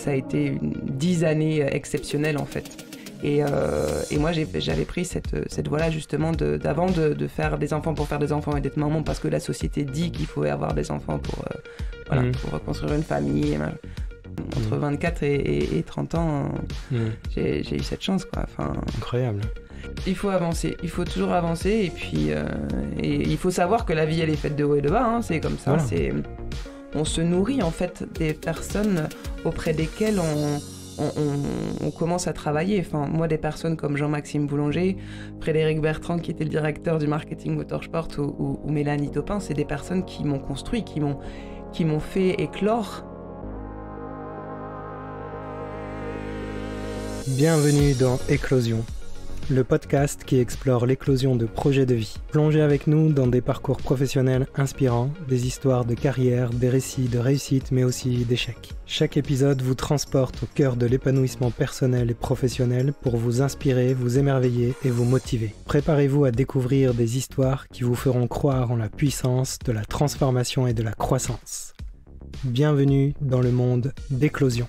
ça a été 10 années exceptionnelles en fait. Et moi j'avais pris cette voie-là justement d'avant de faire des enfants pour faire des enfants et d'être maman parce que la société dit qu'il faut avoir des enfants pour reconstruire une famille. Entre 24 et 30 ans, j'ai eu cette chance, quoi. Enfin, incroyable. Il faut avancer, il faut toujours avancer et puis il faut savoir que la vie elle est faite de haut et de bas, hein, c'est comme ça. Voilà. On se nourrit en fait des personnes auprès desquelles on commence à travailler. Enfin, moi, des personnes comme Jean-Maxime Boulanger, Frédéric Bertrand, qui était le directeur du marketing motorsport, ou Mélanie Taupin, c'est des personnes qui m'ont construit, qui m'ont fait éclore. Bienvenue dans Éclosion, le podcast qui explore l'éclosion de projets de vie. Plongez avec nous dans des parcours professionnels inspirants, des histoires de carrière, des récits de réussite mais aussi d'échecs. Chaque épisode vous transporte au cœur de l'épanouissement personnel et professionnel pour vous inspirer, vous émerveiller et vous motiver. Préparez-vous à découvrir des histoires qui vous feront croire en la puissance de la transformation et de la croissance. Bienvenue dans le monde d'Éclosion.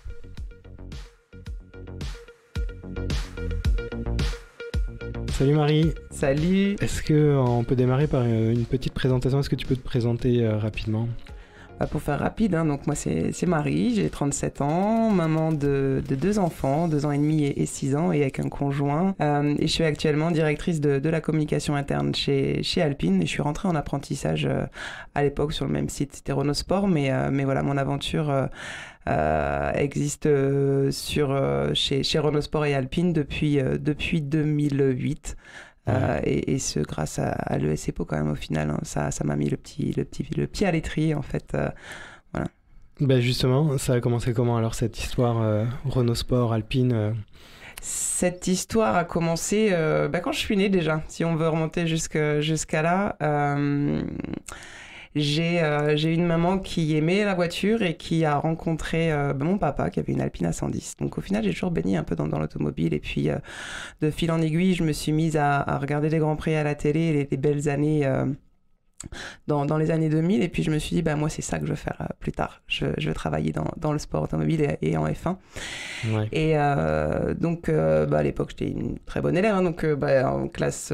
Salut Marie. Salut. Est-ce qu'on peut démarrer par une petite présentation? Est-ce que tu peux te présenter rapidement? Pour faire rapide, hein, donc moi c'est Marie, j'ai 37 ans, maman de 2 enfants, 2 ans et demi et 6 ans, et avec un conjoint. Et je suis actuellement directrice de la communication interne chez Alpine, et je suis rentrée en apprentissage à l'époque sur le même site, c'était Renault Sport, mais voilà, mon aventure existe chez Renault Sport et Alpine depuis 2008. Et ce grâce à l'ES-EPO quand même au final, hein, ça m'a mis le pied à l'étrier en fait. Voilà. Ben justement, ça a commencé comment alors cette histoire Renault Sport, Alpine Cette histoire a commencé quand je suis née déjà, si on veut remonter jusqu'à là. J'ai eu une maman qui aimait la voiture et qui a rencontré mon papa qui avait une Alpine A110. Donc au final, j'ai toujours baigné un peu dans l'automobile. Et puis de fil en aiguille, je me suis mise à regarder les Grands Prix à la télé, les belles années dans les années 2000. Et puis je me suis dit, moi c'est ça que je veux faire plus tard. Je veux travailler dans le sport automobile et en F1. Ouais. Et donc à l'époque, j'étais une très bonne élève. Hein, donc en classe...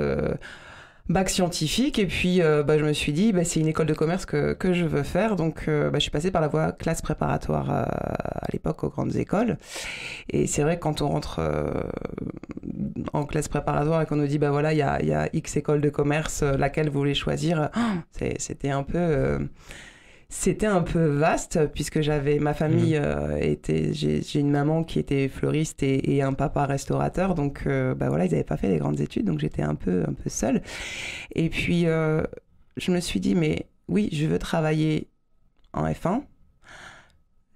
bac scientifique, et puis je me suis dit c'est une école de commerce que je veux faire, donc je suis passée par la voie classe préparatoire à l'époque aux grandes écoles. Et c'est vrai que quand on rentre en classe préparatoire et qu'on nous dit il y a X écoles de commerce, laquelle vous voulez choisir, c'était un peu vaste, puisque j'avais ma famille j'ai une maman qui était fleuriste et un papa restaurateur, donc ils n'avaient pas fait les grandes études, donc j'étais un peu seule. Et puis je me suis dit mais oui, je veux travailler en F1,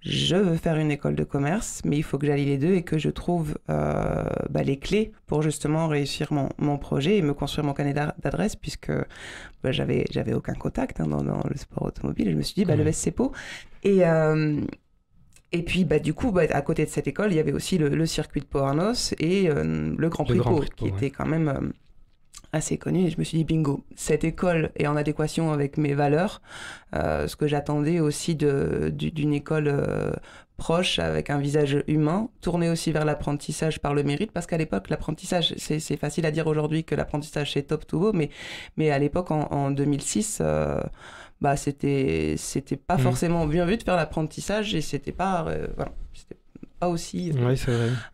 je veux faire une école de commerce, mais il faut que j'allie les deux et que je trouve les clés pour justement réussir mon projet et me construire mon carnet d'adresse, puisque j'avais aucun contact dans le sport automobile. Et je me suis dit, le ES-EPO. Et puis, du coup, à côté de cette école, il y avait aussi le circuit de Pau-Arnos et le Grand Prix Pau, qui était quand même assez connu. Et je me suis dit, bingo, cette école est en adéquation avec mes valeurs, ce que j'attendais aussi d'une école proche, avec un visage humain, tourné aussi vers l'apprentissage par le mérite, parce qu'à l'époque, l'apprentissage, c'est facile à dire aujourd'hui que l'apprentissage c'est top to go, mais à l'époque, en 2006, c'était pas forcément bien vu de faire l'apprentissage, et c'était pas aussi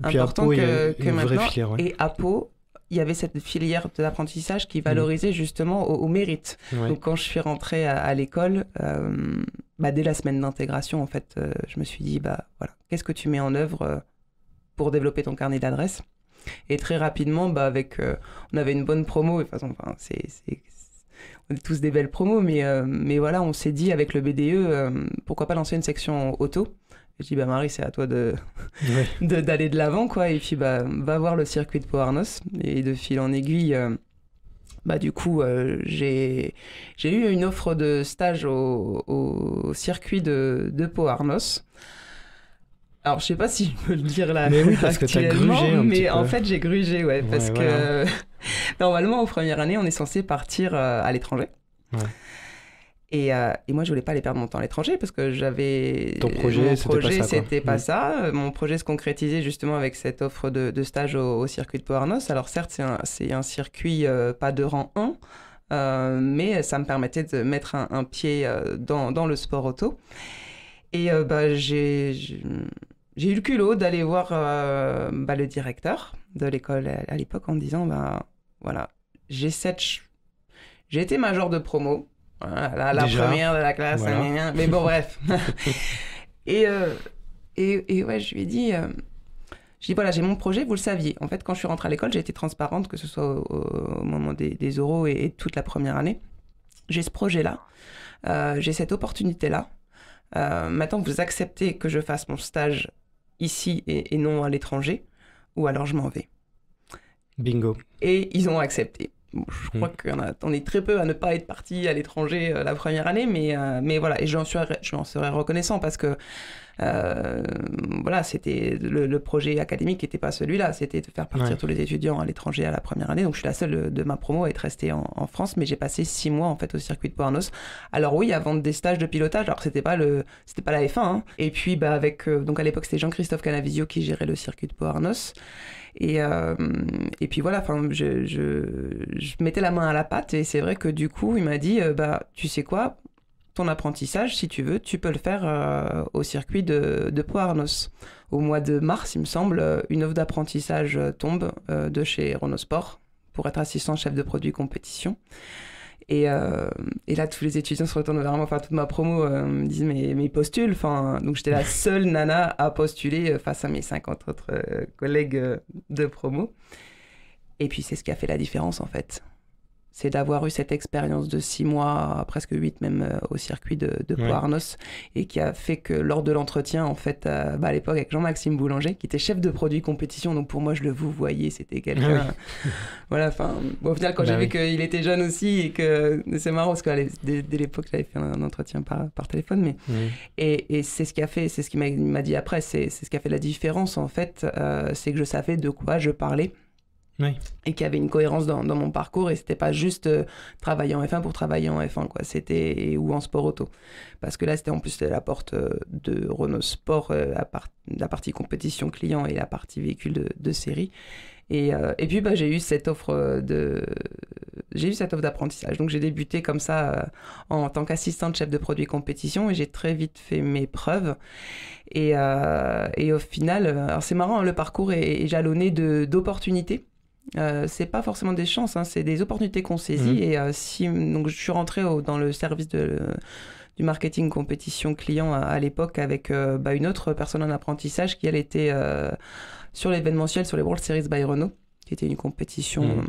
important que maintenant. Filière, ouais. Et à Pau, il y avait cette filière de l'apprentissage qui valorisait justement au mérite. Ouais. Donc quand je suis rentrée à l'école, dès la semaine d'intégration, en fait, je me suis dit, qu'est-ce que tu mets en œuvre pour développer ton carnet d'adresses? Et très rapidement, on avait une bonne promo. De toute façon, on est tous des belles promos, mais voilà, on s'est dit avec le BDE, pourquoi pas lancer une section auto. Je dis Marie, c'est à toi d'aller de l'avant, quoi. Et puis va voir le circuit de Pau-Arnos. Et de fil en aiguille, du coup j'ai eu une offre de stage au circuit de Pau-Arnos. Alors je sais pas si je peux le dire là, mais oui, parce actuellement, que t'as grugé mais en fait j'ai grugé, parce que normalement en première année on est censé partir à l'étranger. Ouais. Et moi, je voulais pas aller perdre mon temps à l'étranger parce que j'avais... Ton projet, c'était pas ça. Mon projet se concrétisait justement avec cette offre de stage au circuit de Pau Arnos. Alors certes, c'est un circuit pas de rang 1, mais ça me permettait de mettre un pied dans le sport auto. Et j'ai eu le culot d'aller voir le directeur de l'école à l'époque en disant, voilà, j'ai été major de promo. Voilà, la première de la classe, voilà. Mais bon, bref. et ouais, je lui ai dit, voilà, j'ai mon projet, vous le saviez. En fait, quand je suis rentrée à l'école, j'ai été transparente, que ce soit au moment des oraux et toute la première année. J'ai ce projet-là, j'ai cette opportunité-là. Maintenant, vous acceptez que je fasse mon stage ici et non à l'étranger, ou alors je m'en vais. Bingo. Et ils ont accepté. Je crois qu'on est très peu à ne pas être parti à l'étranger la première année, mais voilà, et j'en serais reconnaissant parce que voilà, c'était le projet académique n'était pas celui-là, c'était de faire partir tous les étudiants à l'étranger à la première année. Donc je suis la seule de ma promo à être restée en France, mais j'ai passé 6 mois en fait au circuit de Pau Arnos. Alors oui, avant des stages de pilotage, alors c'était pas la F1, hein. Et puis donc à l'époque c'était Jean-Christophe Canavisio qui gérait le circuit de Pau Arnos. Et puis voilà, je mettais la main à la pâte et c'est vrai que du coup, il m'a dit, tu sais quoi, ton apprentissage, si tu veux, tu peux le faire au circuit de Pau Arnos. Au mois de mars, il me semble, une offre d'apprentissage tombe de chez Renault Sport pour être assistant chef de produit compétition. Et là, tous les étudiants se retournent vers moi, enfin toute ma promo me disent mais postule. Donc j'étais la seule nana à postuler face à mes 50 autres collègues de promo. Et puis c'est ce qui a fait la différence en fait. C'est d'avoir eu cette expérience de 6 mois, presque 8 même, au circuit de Pau Arnos, et qui a fait que lors de l'entretien, en fait, à l'époque, avec Jean-Maxime Boulanger, qui était chef de produit compétition, donc pour moi, je le voyais, c'était quelqu'un... Voilà, au final, quand j'ai vu qu'il était jeune aussi, et que c'est marrant, parce que dès l'époque, j'avais fait un entretien par téléphone, mais... Et c'est ce qu'il m'a dit après, c'est ce qui a fait la différence, en fait, c'est que je savais de quoi je parlais. Oui. Et qu'il y avait une cohérence dans mon parcours et c'était pas juste travailler en F1 pour travailler en F1 quoi, ou en sport auto parce que là c'était en plus la porte de Renault Sport, la partie compétition client et la partie véhicule de série et puis j'ai eu cette offre d'apprentissage, donc j'ai débuté comme ça en tant qu'assistante chef de produit compétition et j'ai très vite fait mes preuves et au final alors c'est marrant, le parcours est jalonné d'opportunités. C'est pas forcément des chances, hein, c'est des opportunités qu'on saisit. Et donc je suis rentrée dans le service du marketing compétition client à l'époque avec une autre personne en apprentissage qui elle était sur l'événementiel sur les World Series by Renault, qui était une compétition,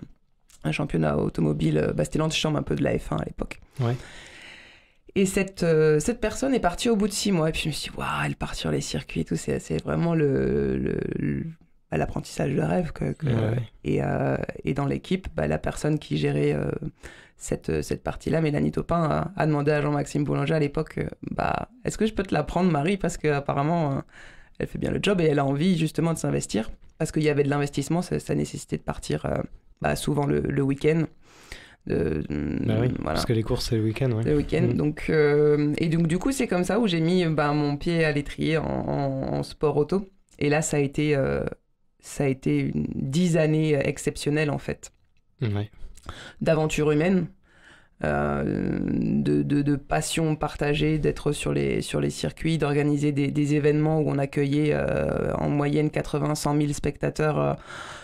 un championnat automobile, c'était l'antichambre un peu de la F1 à l'époque. Ouais. Et cette personne est partie au bout de 6 mois et puis je me suis dit waouh, elle part sur les circuits et tout, c'est vraiment l'apprentissage de rêve et dans l'équipe la personne qui gérait cette partie-là, Mélanie Taupin, a demandé à Jean-Maxime Boulanger à l'époque est-ce que je peux te la prendre, Marie, parce qu'apparemment elle fait bien le job et elle a envie justement de s'investir parce qu'il y avait de l'investissement, ça nécessitait de partir souvent le week-end. Voilà. Parce que les courses c'est le week-end. Le week-end, donc du coup c'est comme ça où j'ai mis mon pied à l'étrier en sport auto et là ça a été 10 années exceptionnelles en fait, d'aventure humaine, de passion partagée, d'être sur les circuits, d'organiser des événements où on accueillait en moyenne 80-100 000 spectateurs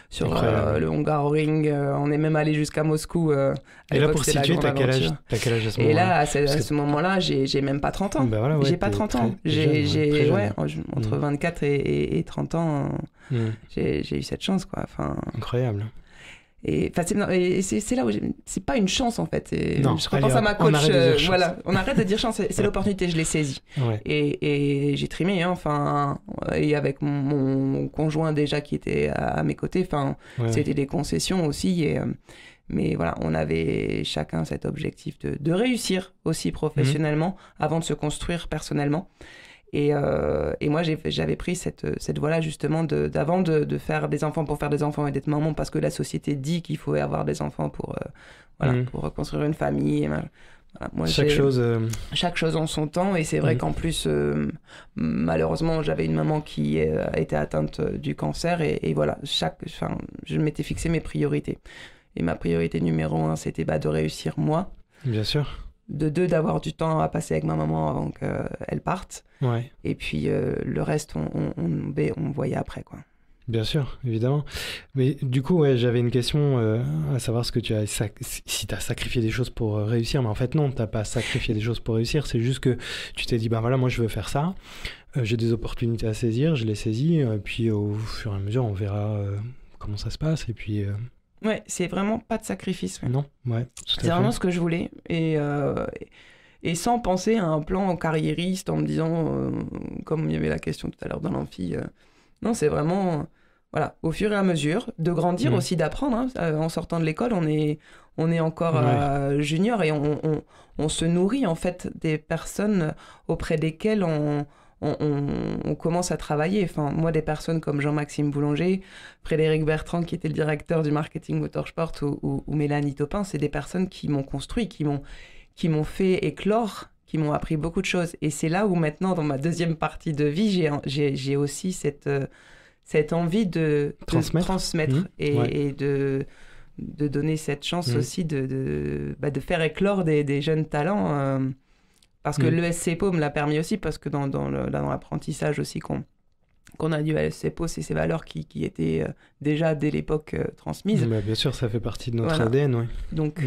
sur le Hungaroring. On est même allé jusqu'à Moscou. Et là, pour situer, t'as quel âge à ce moment-là? Et là, à ce moment-là, j'ai même pas 30 ans. J'ai pas 30 ans. J'ai entre 24 et 30 ans, j'ai eu cette chance, quoi. Incroyable. Et c'est là où c'est pas une chance en fait. Non, je repense à ma coach. On arrête de dire chance, c'est l'opportunité, je l'ai saisie. Ouais. Et j'ai trimé, et avec mon conjoint déjà qui était à mes côtés. C'était des concessions aussi. Mais voilà, on avait chacun cet objectif de réussir aussi professionnellement avant de se construire personnellement. Et moi, j'avais pris cette voie-là, justement, d'avant de faire des enfants pour faire des enfants et d'être maman, parce que la société dit qu'il faut avoir des enfants pour reconstruire une famille. Voilà, moi, chaque chose en son temps, et c'est vrai qu'en plus, malheureusement, j'avais une maman qui a été atteinte du cancer, et voilà, je m'étais fixé mes priorités. Et ma priorité numéro 1, c'était de réussir moi. Bien sûr. De 2, d'avoir du temps à passer avec ma maman avant qu'elle parte. Ouais. Et puis le reste, on voyait après, quoi. Bien sûr, évidemment. Mais du coup, j'avais une question à savoir si tu as sacrifié des choses pour réussir. Mais en fait, non, tu n'as pas sacrifié des choses pour réussir. C'est juste que tu t'es dit, voilà, moi, je veux faire ça. J'ai des opportunités à saisir, je les saisis. Puis au fur et à mesure, on verra comment ça se passe. Et puis... Ouais, c'est vraiment pas de sacrifice. Ouais. Non, ouais, tout à fait. C'est vraiment ce que je voulais. Et sans penser à un plan carriériste en me disant, comme il y avait la question tout à l'heure dans l'amphi, non, c'est vraiment, voilà, au fur et à mesure, de grandir aussi, d'apprendre. Hein. En sortant de l'école, on est encore junior et on se nourrit en fait des personnes auprès desquelles on commence à travailler. Enfin, moi, des personnes comme Jean-Maxime Boulanger, Frédéric Bertrand, qui était le directeur du marketing motorsport, ou Mélanie Taupin, c'est des personnes qui m'ont construit, qui m'ont fait éclore, qui m'ont appris beaucoup de choses. Et c'est là où maintenant, dans ma deuxième partie de vie, j'ai aussi cette envie de transmettre et de donner cette chance aussi de faire éclore des jeunes talents. Parce que l'ESCPO me l'a permis aussi, parce que dans l'apprentissage aussi qu'on a dû à l'ESCPO, c'est ces valeurs qui étaient déjà dès l'époque transmises. Bah, bien sûr, ça fait partie de notre ADN, oui. Donc,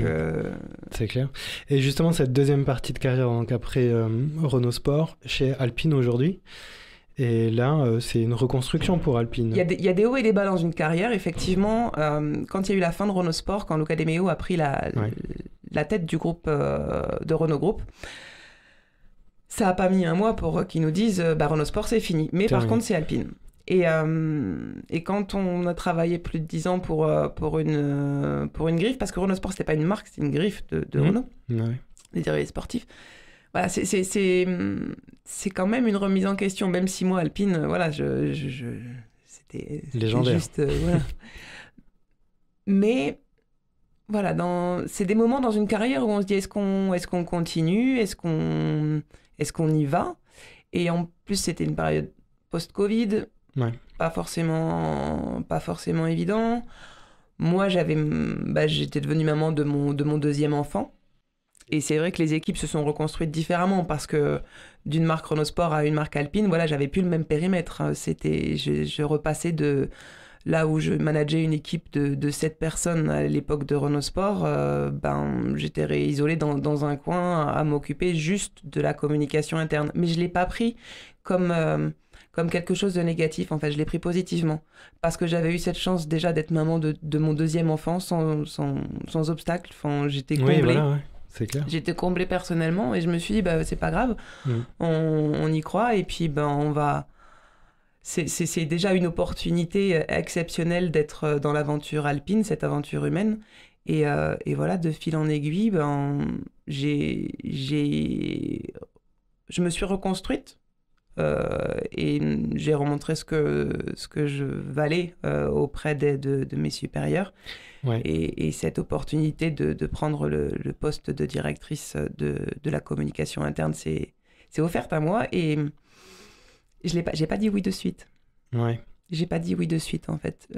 c'est clair. Et justement, cette deuxième partie de carrière, donc après Renault Sport, chez Alpine aujourd'hui, et là, c'est une reconstruction pour Alpine. Il y a des hauts et des bas dans une carrière, effectivement. Quand il y a eu la fin de Renault Sport, quand Luca De Meo a pris la tête du groupe de Renault Group, ça n'a pas mis un mois pour qu'ils nous disent Renault Sport, c'est fini. Mais par contre, c'est Alpine. Et quand on a travaillé plus de 10 ans pour une griffe, parce que Renault Sport, c'était pas une marque, c'était une griffe de Renault, des dérivés sportifs. Voilà, c'est quand même une remise en question, même si moi, Alpine, voilà, c'était légendaire. Juste, voilà. Mais voilà, c'est des moments dans une carrière où on se dit est-ce qu'on continue, est-ce qu'on y va? Et en plus, c'était une période post-Covid, pas forcément évident. Moi, j'étais devenue maman de mon deuxième enfant. Et c'est vrai que les équipes se sont reconstruites différemment parce que d'une marque Renault Sport à une marque Alpine, voilà, j'avais plus le même périmètre. Je repassais de là où je manageais une équipe de 7 personnes à l'époque de Renault Sport, j'étais isolée dans un coin à m'occuper juste de la communication interne. Mais je ne l'ai pas pris comme quelque chose de négatif, en fait. Je l'ai pris positivement. Parce que j'avais eu cette chance déjà d'être maman de mon deuxième enfant sans obstacle. Enfin, j'étais comblée. Oui, voilà, ouais. C'est clair. J'étais comblée personnellement et je me suis dit, c'est pas grave, on y croit et puis on va... C'est déjà une opportunité exceptionnelle d'être dans l'aventure alpine, cette aventure humaine. Et voilà, de fil en aiguille, je me suis reconstruite et j'ai remontré ce que je valais auprès de mes supérieurs. Ouais. Et cette opportunité de prendre le poste de directrice de la communication interne c'est offerte à moi et j'ai pas dit oui de suite. Ouais. J'ai pas dit oui de suite en fait.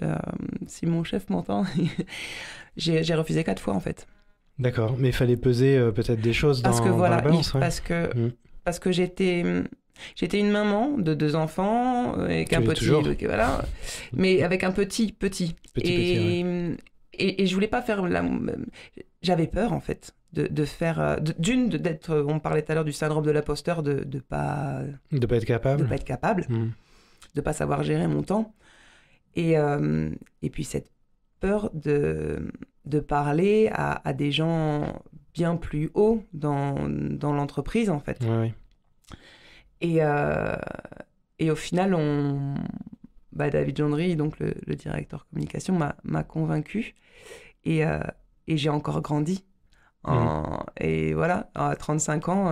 Si mon chef m'entend, j'ai refusé 4 fois en fait. D'accord, mais il fallait peser peut-être des choses dans la balance. Parce que j'étais une maman de 2 enfants avec un petit, voilà, mais avec un petit. Et je voulais pas faire j'avais peur en fait de faire d'être, on parlait tout à l'heure du syndrome de l'imposteur, de pas être capable, de pas savoir gérer mon temps et puis cette peur de parler à des gens bien plus hauts dans l'entreprise en fait. Ouais. Et au final David Gendry, donc le directeur communication, m'a convaincu et j'ai encore grandi. Et voilà, à 35 ans,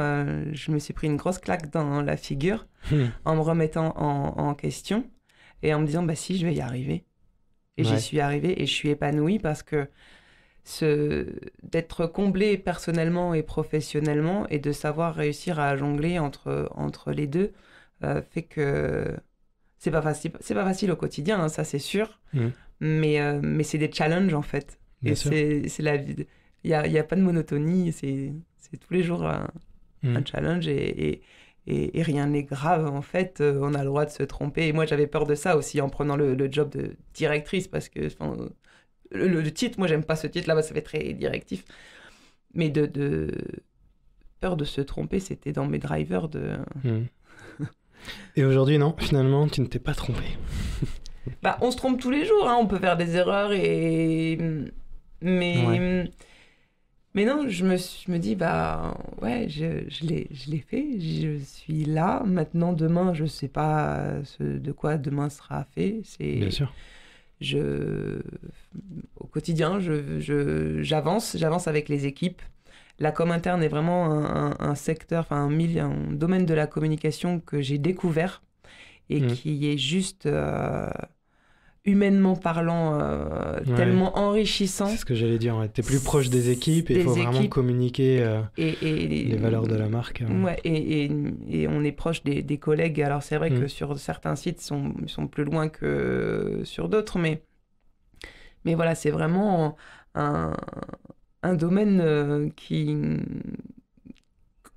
je me suis pris une grosse claque dans la figure en me remettant en question et en me disant si je vais y arriver. Et j'y suis arrivée et je suis épanouie parce que d'être comblé personnellement et professionnellement et de savoir réussir à jongler entre les deux fait que c'est pas facile au quotidien, hein, ça c'est sûr, mais c'est des challenges en fait. Bien sûr. C'est la vie. Il y a pas de monotonie, c'est tous les jours un challenge et rien n'est grave en fait. On a le droit de se tromper. Et moi j'avais peur de ça aussi en prenant le job de directrice parce que le titre, moi j'aime pas ce titre là, ça fait très directif. Mais de peur de se tromper, c'était dans mes drivers de. Et aujourd'hui non, finalement tu ne t'es pas trompé. On se trompe tous les jours, hein. On peut faire des erreurs mais non, je me dis, ouais, je l'ai fait, je suis là. Maintenant, demain, je ne sais pas de quoi demain sera fait. Bien sûr. Au quotidien, j'avance avec les équipes. La com interne est vraiment un secteur, un domaine de la communication que j'ai découvert et qui est juste... humainement parlant, tellement enrichissant. C'est ce que j'allais dire, tu es plus proche des équipes et il faut vraiment communiquer les valeurs de la marque. Ouais, et on est proche des collègues. Alors c'est vrai que sur certains sites, ils sont plus loin que sur d'autres, mais voilà, c'est vraiment un domaine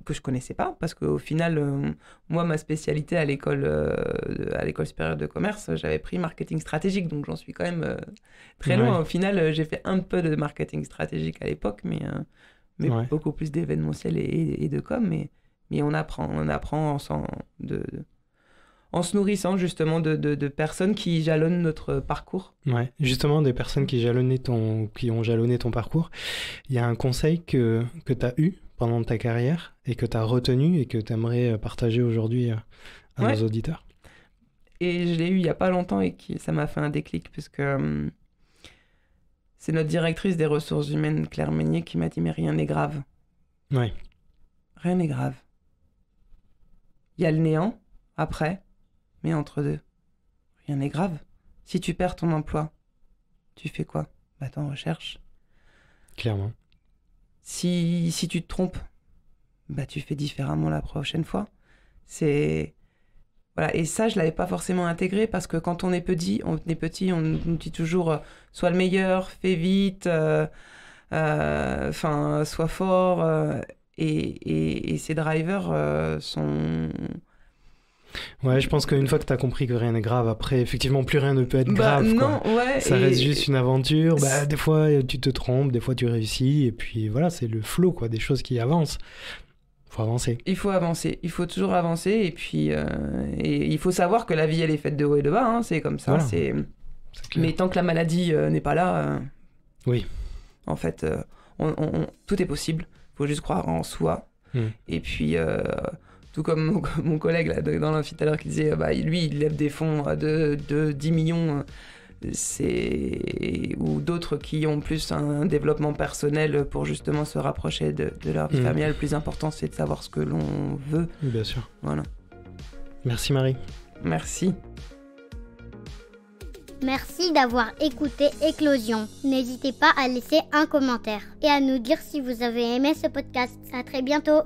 que je connaissais pas, parce qu'au final, moi, ma spécialité à l'école supérieure de commerce, j'avais pris marketing stratégique, donc j'en suis quand même très loin. Au final, j'ai fait un peu de marketing stratégique à l'époque, mais beaucoup plus d'événementiel et de com, mais on apprend en se nourrissant justement de personnes qui jalonnent notre parcours. Ouais, justement, des personnes qui ont jalonné ton parcours. Il y a un conseil que tu as eu pendant ta carrière et que tu as retenu et que tu aimerais partager aujourd'hui à nos auditeurs? Et je l'ai eu il n'y a pas longtemps et ça m'a fait un déclic parce que c'est notre directrice des ressources humaines, Claire Meignier, qui m'a dit « Mais rien n'est grave. » Ouais. Rien n'est grave. Il y a le néant, après, mais entre deux, rien n'est grave. Si tu perds ton emploi, tu fais quoi? T'en recherches. Clairement. Si tu te trompes, tu fais différemment la prochaine fois. Voilà. Et ça, je l'avais pas forcément intégré parce que quand on est petit, on nous dit toujours sois le meilleur, fais vite, sois fort. Et ces drivers sont... Ouais, je pense qu'une fois que tu as compris que rien n'est grave, après, effectivement, plus rien ne peut être grave. Non, quoi. Ouais, ça reste juste une aventure. Des fois, tu te trompes, des fois, tu réussis. Et puis, voilà, c'est le flow, quoi, des choses qui avancent. Il faut avancer. Il faut avancer. Il faut toujours avancer. Et puis, il faut savoir que la vie, elle est faite de haut et de bas. Hein, c'est comme ça. Voilà. Mais tant que la maladie n'est pas là, oui. En fait, tout est possible. Il faut juste croire en soi. Et puis... tout comme mon collègue là, dans l'amphi tout à l'heure qui disait lui il lève des fonds de 10 millions ou d'autres qui ont plus un développement personnel pour justement se rapprocher de leur vie familiale. Le plus important c'est de savoir ce que l'on veut. Bien sûr. Voilà. Merci Marie. Merci. Merci d'avoir écouté Éclosion. N'hésitez pas à laisser un commentaire et à nous dire si vous avez aimé ce podcast. À très bientôt.